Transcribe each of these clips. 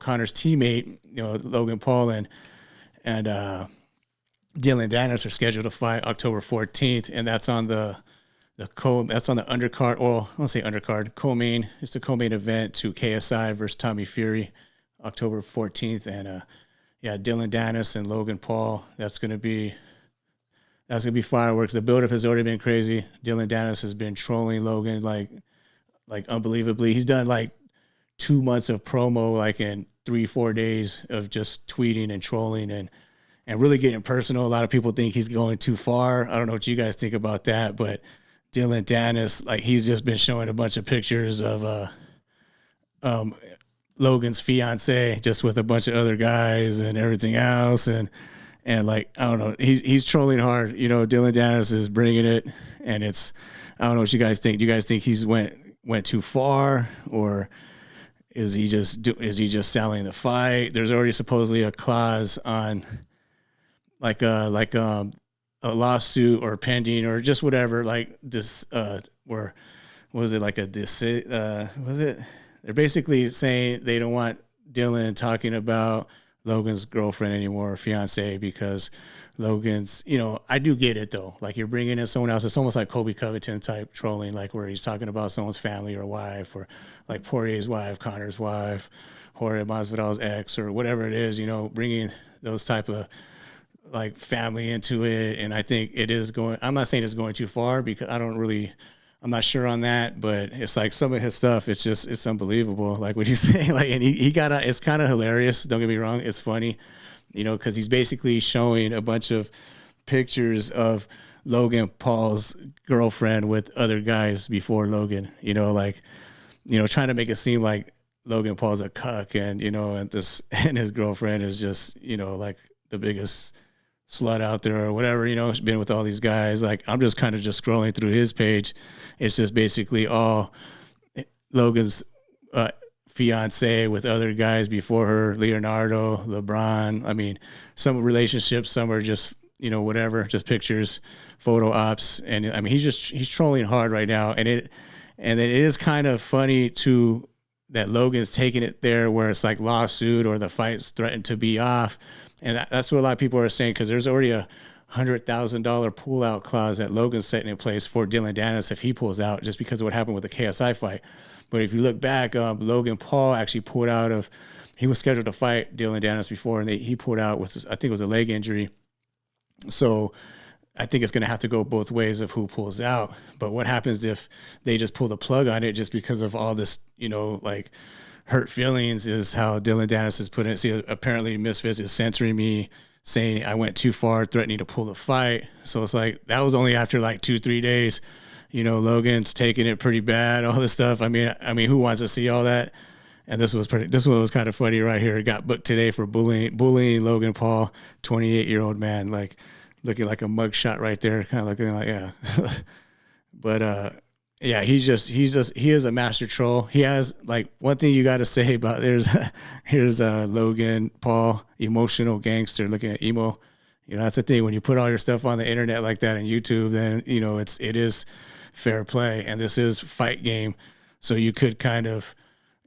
Connor's teammate, Logan Paul and Dillon Danis are scheduled to fight October 14th, and that's on the undercard. Well, I won't say undercard, co-main. It's the co-main event to KSI versus Tommy Fury, October 14th, and Dillon Danis and Logan Paul. That's gonna be fireworks. The buildup has already been crazy. Dillon Danis has been trolling Logan like unbelievably. He's done like 2 months of promo, like in 3-4 days of just tweeting and trolling and really getting personal. A lot of people think he's going too far. I don't know what you guys think about that, but Dillon Danis, like, he's just been showing a bunch of pictures of Logan's fiance just with a bunch of other guys and everything else. And like, I don't know, he's trolling hard. Dillon Danis is bringing it, and I don't know what you guys think. Do you guys think he's went too far, or is he just selling the fight? There's already supposedly a clause on like a lawsuit or pending or just whatever, like this, where was it like was it? They're basically saying they don't want Dillon talking about Logan's girlfriend anymore, or fiance, because Logan's, I do get it though. Like, you're bringing in someone else. It's almost like Kobe Covington type trolling, like where he's talking about someone's family or wife, or like Poirier's wife, Connor's wife, Jorge Masvidal's ex, or whatever it is, bringing those type of like family into it. And I think it is going, I'm not saying it's going too far, because I'm not sure on that, but it's like some of his stuff, it's unbelievable. Like what he's saying, like, and it's kind of hilarious. Don't get me wrong. It's funny, cause he's basically showing a bunch of pictures of Logan Paul's girlfriend with other guys before Logan, trying to make it seem like Logan Paul's a cuck, and his girlfriend is just, like the biggest slut out there or whatever, he's been with all these guys. Like, I'm just kind of just scrolling through his page. It's just basically all Logan's fiance with other guys before her, Leonardo, LeBron. I mean, some relationships, some are just, whatever, just pictures, photo ops. And I mean, he's trolling hard right now. And it is kind of funny too, that Logan's taking it there where it's like lawsuit or the fight's threatened to be off. And that's what a lot of people are saying, because there's already a $100,000 pull-out clause that Logan's setting in place for Dillon Danis if he pulls out, just because of what happened with the KSI fight. But if you look back, Logan Paul actually pulled out he was scheduled to fight Dillon Danis before, and he pulled out with, I think it was a leg injury. So I think it's going to have to go both ways of who pulls out. But what happens if they just pull the plug on it just because of all this, like hurt feelings, is how Dillon Danis is putting it. See, apparently Misfits is censoring me, saying I went too far, threatening to pull the fight. So it's like, that was only after like 2-3 days, Logan's taking it pretty bad, all this stuff. I mean, who wants to see all that? And this one was kind of funny right here. It got booked today for bullying Logan Paul, 28-year-old man, like looking like a mugshot right there, kind of looking like, yeah. But, yeah, he is a master troll. He has, like, one thing you got to say about, here's Logan Paul, emotional gangster, looking at emo. That's the thing. When you put all your stuff on the internet like that and YouTube, then, it is fair play. And this is fight game. So you could kind of,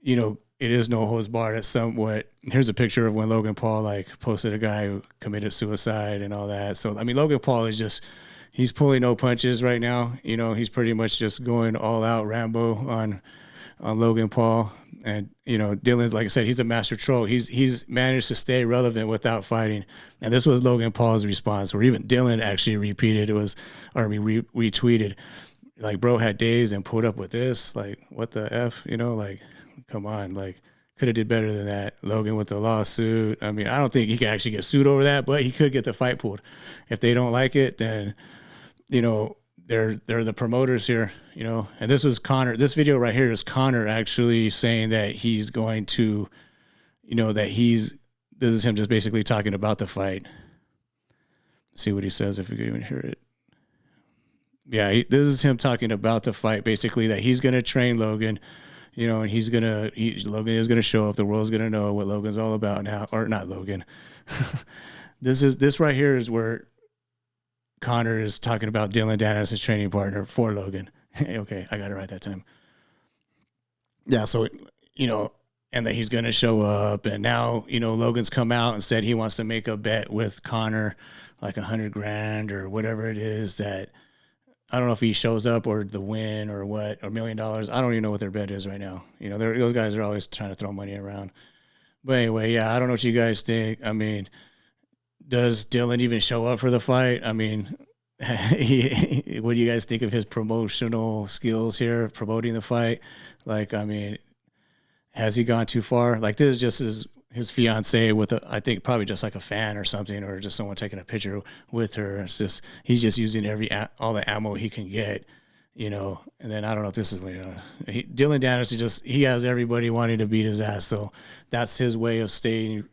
it is no holds barred at somewhat. Here's a picture of when Logan Paul, like, posted a guy who committed suicide and all that. So, I mean, Logan Paul is just, he's pulling no punches right now. He's pretty much just going all out Rambo on Logan Paul. And, Dillon's, like I said, he's a master troll. He's managed to stay relevant without fighting. And this was Logan Paul's response, or even Dillon actually retweeted, like, bro had days and put up with this. Like, what the F, like, come on, like, could have did better than that. Logan with the lawsuit. I mean, I don't think he can actually get sued over that, but he could get the fight pulled. If they don't like it, then, they're the promoters here, and this was Connor. This video right here is Connor actually saying that he's going to, this is him just basically talking about the fight. See what he says, if you can even hear it. Yeah, this is him talking about the fight, basically, that he's going to train Logan, and Logan is going to show up. The world's going to know what Logan's all about now, or not Logan. This right here is where Connor is talking about Dillon Danis, his training partner for Logan. Okay, I got it right that time. Yeah, so, and that he's going to show up. And now, Logan's come out and said he wants to make a bet with Connor, like 100 grand or whatever it is that I don't know if he shows up or the win or what, or $1 million. I don't even know what their bet is right now. Those guys are always trying to throw money around. But anyway, yeah, I don't know what you guys think. I mean, does Dillon even show up for the fight? I mean, what do you guys think of his promotional skills here, promoting the fight? Like, I mean, has he gone too far? Like, this is just his fiance with I think probably just like a fan or something, or just someone taking a picture with her. It's just he's just using all the ammo he can get, And then I don't know if this is Dillon Danis is he has everybody wanting to beat his ass, so that's his way of staying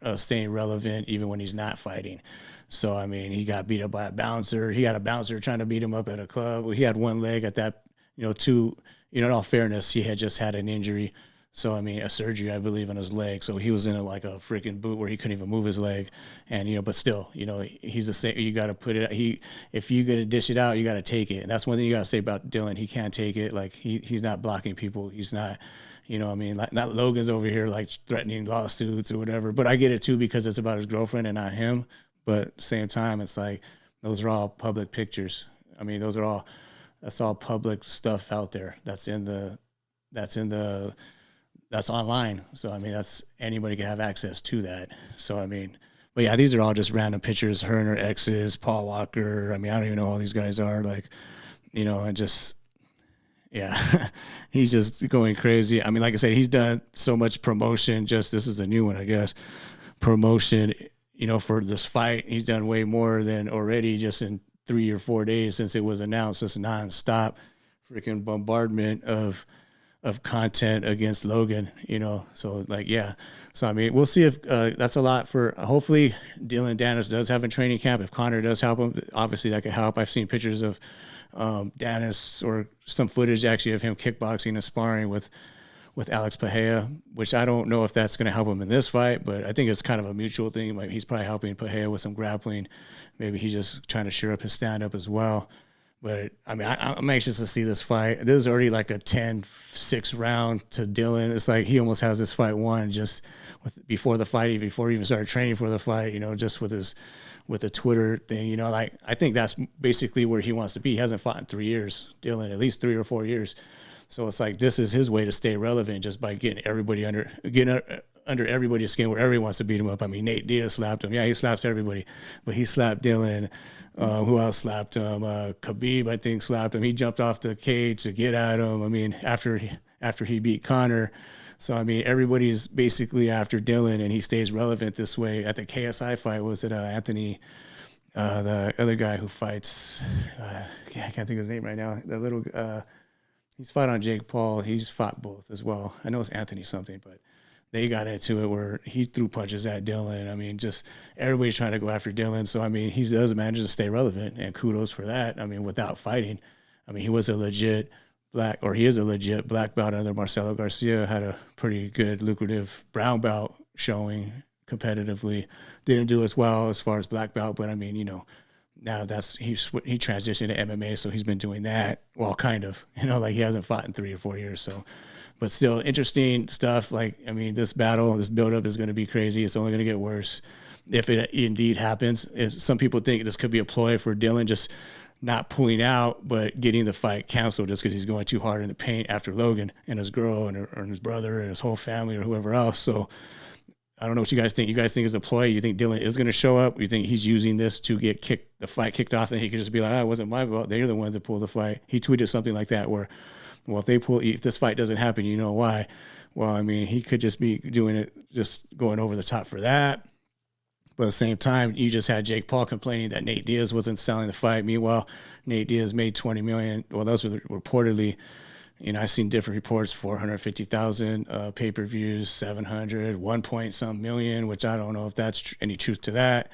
relevant even when he's not fighting. So I mean, he got beat up by a bouncer. He had a bouncer trying to beat him up at a club. Well, he had one leg at that, in all fairness, he had just had an injury. So, I mean, a surgery, I believe, on his leg. So he was in like a freaking boot where he couldn't even move his leg. And, but still, he's the same. You got to put it, if you got to dish it out, you got to take it. And that's one thing you got to say about Dillon. He can't take it. Like, he's not blocking people. He's not, like, not Logan's over here, like, threatening lawsuits or whatever. But I get it, too, because it's about his girlfriend and not him. But at the same time, it's like, those are all public pictures. I mean, that's all public stuff out there. That's online. So, I mean, that's anybody can have access to that. So, I mean, but yeah, these are all just random pictures, her and her exes, Paul Walker. I mean, I don't even know who all these guys are, like, and just, yeah, he's just going crazy. I mean, like I said, he's done so much promotion. This is the new one, I guess, promotion, for this fight. He's done way more than already just in 3 or 4 days since it was announced. Just nonstop freaking bombardment of content against Logan, so like, yeah. So, I mean, we'll see if that's a lot for, hopefully Dillon Danis does have a training camp. If Connor does help him, obviously that could help. I've seen pictures of Danis, or some footage actually of him kickboxing and sparring with Alex Pajea, which I don't know if that's going to help him in this fight, but I think it's kind of a mutual thing. Like, he's probably helping Pajea with some grappling. Maybe he's just trying to shore up his stand-up as well. But, I mean, I'm anxious to see this fight. This is already like a 10-6 round to Dillon. It's like he almost has this fight won just before the fight, before he even started training for the fight, just with the Twitter thing, like, I think that's basically where he wants to be. He hasn't fought in 3 years, Dillon, at least 3 or 4 years. So it's like, this is his way to stay relevant, just by getting under everybody's skin, where everyone wants to beat him up. I mean, Nate Diaz slapped him. Yeah, he slaps everybody, but he slapped Dillon. Who else slapped him? Khabib, I think, slapped him. He jumped off the cage to get at him. I mean, after he beat Connor. So, I mean, everybody's basically after Dillon, and he stays relevant this way. At the KSI fight, was it Anthony, the other guy who fights, I can't think of his name right now, the little, he's fought on Jake Paul. He's fought both as well. I know it's Anthony something, but they got into it where he threw punches at Dillon. I mean, just everybody's trying to go after Dillon. So, I mean, he does manage to stay relevant, and kudos for that. I mean, without fighting. I mean, he is a legit black belt under Marcelo Garcia, had a pretty good, lucrative brown belt showing competitively. Didn't do as well as far as black belt, but I mean, now he transitioned to MMA, so he's been doing that. Well, kind of, like, he hasn't fought in 3 or 4 years, so. But still, interesting stuff. Like, I mean, this buildup is going to be crazy. It's only going to get worse if it indeed happens. Some people think this could be a ploy for Dillon, just not pulling out, but getting the fight canceled just because he's going too hard in the paint after Logan and his girl and his brother and his whole family or whoever else. So I don't know what you guys think. You guys think it's a ploy? You think Dillon is going to show up? You think he's using this to get the fight kicked off, and he could just be like, it wasn't my fault. They're the ones that pulled the fight. He tweeted something like that where, well, if this fight doesn't happen, you know why. Well, I mean, he could just be doing it, just going over the top for that. But at the same time, you just had Jake Paul complaining that Nate Diaz wasn't selling the fight. Meanwhile, Nate Diaz made $20 million. Well, those were reportedly, I've seen different reports, 450,000 pay-per-views, 700, 1 point some million, which I don't know if that's any truth to that.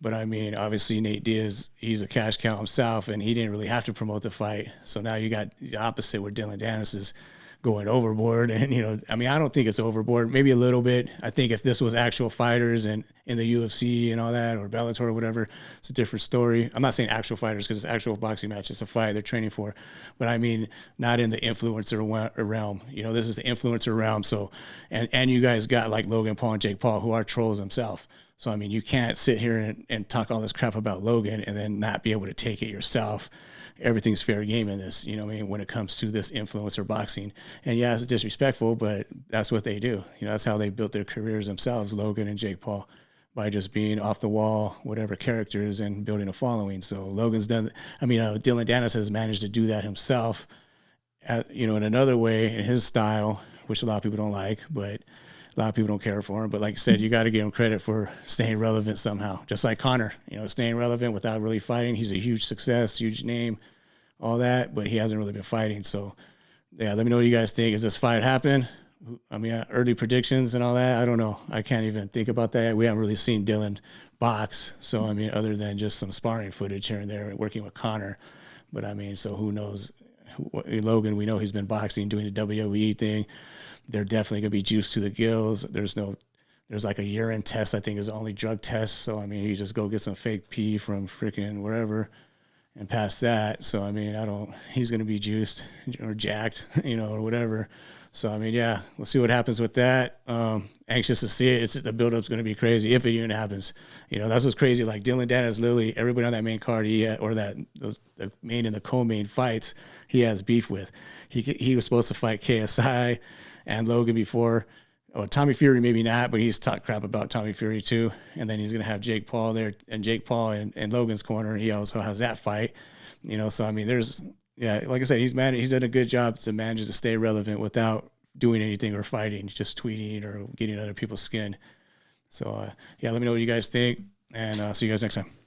But, I mean, obviously Nate Diaz, he's a cash cow himself, and he didn't really have to promote the fight. So now you got the opposite, where Dillon Danis is going overboard. And, I mean, I don't think it's overboard, maybe a little bit. I think if this was actual fighters and in the UFC and all that, or Bellator or whatever, it's a different story. I'm not saying actual fighters because it's actual boxing match. It's a fight they're training for. But I mean, not in the influencer realm. This is the influencer realm. So, and you guys got like Logan Paul and Jake Paul, who are trolls themselves. So, I mean, you can't sit here and talk all this crap about Logan and then not be able to take it yourself. Everything's fair game in this, I mean, when it comes to this influencer boxing. And yeah, it's disrespectful, but that's what they do. That's how they built their careers themselves, Logan and Jake Paul, by just being off the wall, whatever characters, and building a following. So Logan's done, Dillon Danis has managed to do that himself, in another way, in his style, which a lot of people don't like, but a lot of people don't care for him. But like I said, you got to give him credit for staying relevant somehow. Just like Conor, staying relevant without really fighting. He's a huge success, huge name, all that, but he hasn't really been fighting. So, yeah, let me know what you guys think. Is this fight happen? I mean, early predictions and all that, I don't know. I can't even think about that. We haven't really seen Dillon box. So, I mean, other than just some sparring footage here and there working with Conor. But, I mean, so who knows? Logan, we know he's been boxing, doing the WWE thing. They're definitely going to be juiced to the gills. There's like a urine test, I think, is the only drug test. So, I mean, you just go get some fake pee from freaking wherever and pass that. So, I mean, he's going to be juiced or jacked, or whatever. So, I mean, yeah, we'll see what happens with that. Anxious to see it. The build-up's going to be crazy if it even happens. That's what's crazy. Like Dillon Danis, literally everybody on that main card, the main and the co-main fights, he has beef with. He was supposed to fight KSI and Logan before. Oh, Tommy Fury maybe not, but he's talked crap about Tommy Fury too. And then he's going to have Jake Paul there, and Jake Paul and Logan's corner. He also has that fight. So I mean, like I said, he's done a good job to manage to stay relevant without doing anything or fighting, just tweeting or getting other people's skin. So yeah, let me know what you guys think, and see you guys next time.